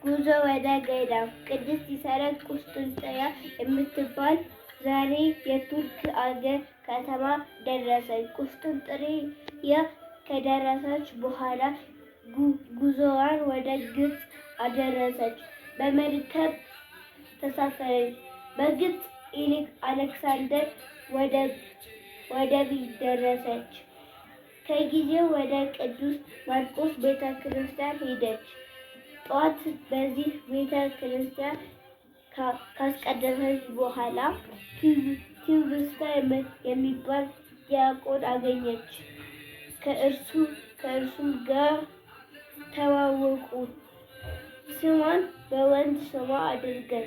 ጉዞ ወደ ገዳም። ቅድስት ይሰረቅ ቁስጥንጥንያ የምትባል ዛሬ የቱርክ አገር ከተማ ደረሰች። ቁስጥንጥንያ ከደረሰች በኋላ ጉዞዋን ወደ ግብጽ አደረሰች። በመርከብ ተሳፈረች። በግብጽ አሌክሳንደር ወደብ ደረሰች። ከጊዜው ወደ ቅዱስ ማርቆስ ቤተክርስቲያን ሄደች። ጧት በዚህ ቤተክርስቲያን ካስቀደሰች በኋላ ቴዎብስታ የሚባል ዲያቆን አገኘች። ከእርሱም ጋር ተዋወቁ። ስሟን በወንድ ስሟ አድርገን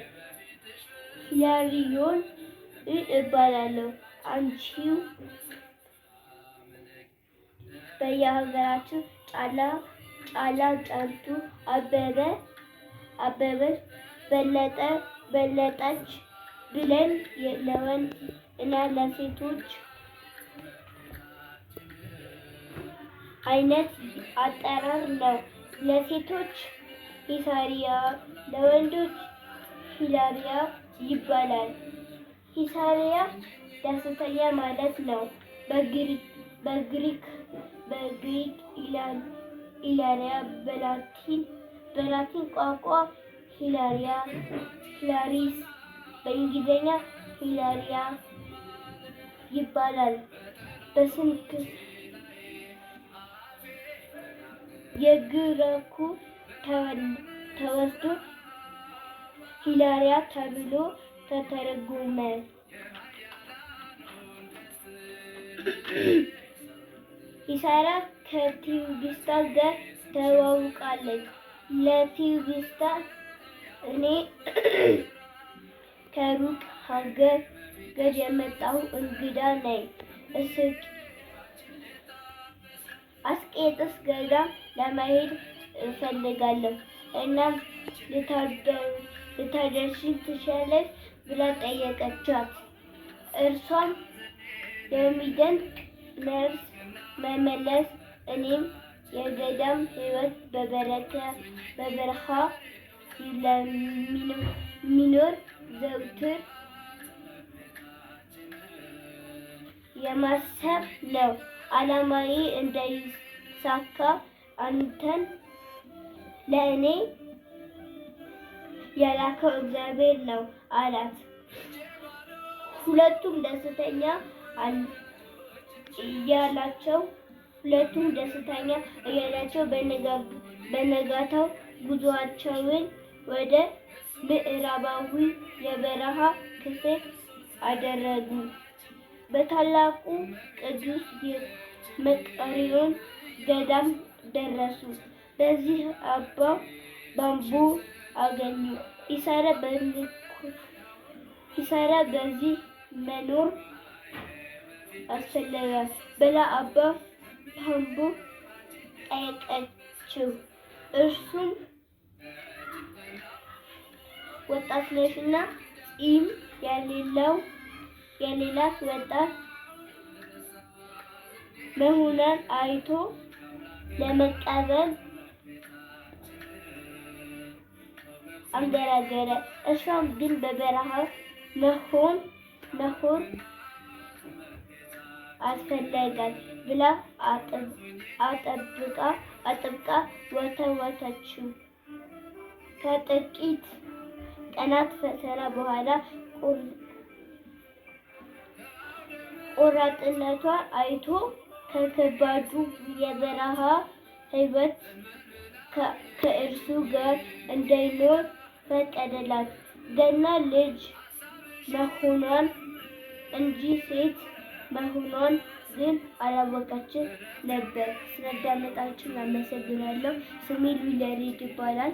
ሂላሪዮን እባላለሁ፣ አንቺው በየሀገራችን ጫላ ጫልቱ፣ አበበች፣ በለጠች ብለን ለወንድ እና ለሴቶች አይነት አጠራር ነው። ለሴቶች ሂሳሪያ፣ ለወንዶች ሂላሪያ ይባላል። ሂሳሪያ ደስተኛ ማለት ነው። በግሪክ ኢላሪያ፣ በላቲን ቋንቋ ሂላሪስ፣ በእንግሊዝኛ ሂላሪያ ይባላል። የግሪኩ ተወስዶ ሂላሪያ ተብሎ ተተረጎመ። ሂሳሪያ ከቴዎብስታ ጋር ተዋውቃለች። ለቴዎብስታ እኔ ከሩቅ ሀገር የመጣሁ እንግዳ ነኝ፣ አስቄጥስ ገዳም ለመሄድ እፈልጋለሁ እና ልታደርሺኝ ትችያለሽ ብላ ጠየቀቻት። እርሷም የሚደንቅ መልስ መመለስ፣ እኔም የገዳም ሕይወት በበረሃ ለሚኖር ዘውትር የማሰብ ነው። ዓላማዬ እንዳይሳካ አንተን ለእኔ የላከው እግዚአብሔር ነው አላት። ሁለቱም ደስተኛ እያላቸው በነጋታው ጉዞአቸውን ወደ ምዕራባዊ የበረሃ ክፍል አደረጉ። በታላቁ ቅዱስ መቃርዮን ገዳም ደረሱ። በዚህ አባ ባምቦ አገኙ። ሂሳሪያ በዚህ መኖር አስፈለጋት ብላ አባ ባምቦ ጠየቀችው። እርሱም ወጣት ነሽና ፂም የሌላት ወጣት መሆኗን አይቶ ለመቀበል አንገራገረ። እሷም ግን በበረሃ መሆን አስፈለጋት ብላ አጥብቃ ወተወተችው። ከጥቂት ቀናት ፈተና በኋላ ቆራጥነቷን አይቶ ከከባዱ የበረሃ ሕይወት ከእርሱ ጋር እንዳይኖር ፈቀደላት። ገና ልጅ መሆኗን እንጂ ሴት መሆኗን ግን አላወቀችም ነበር። ስለዳመጣችሁ አመሰግናለሁ። ስሜ ሉሊያሬድ ይባላል።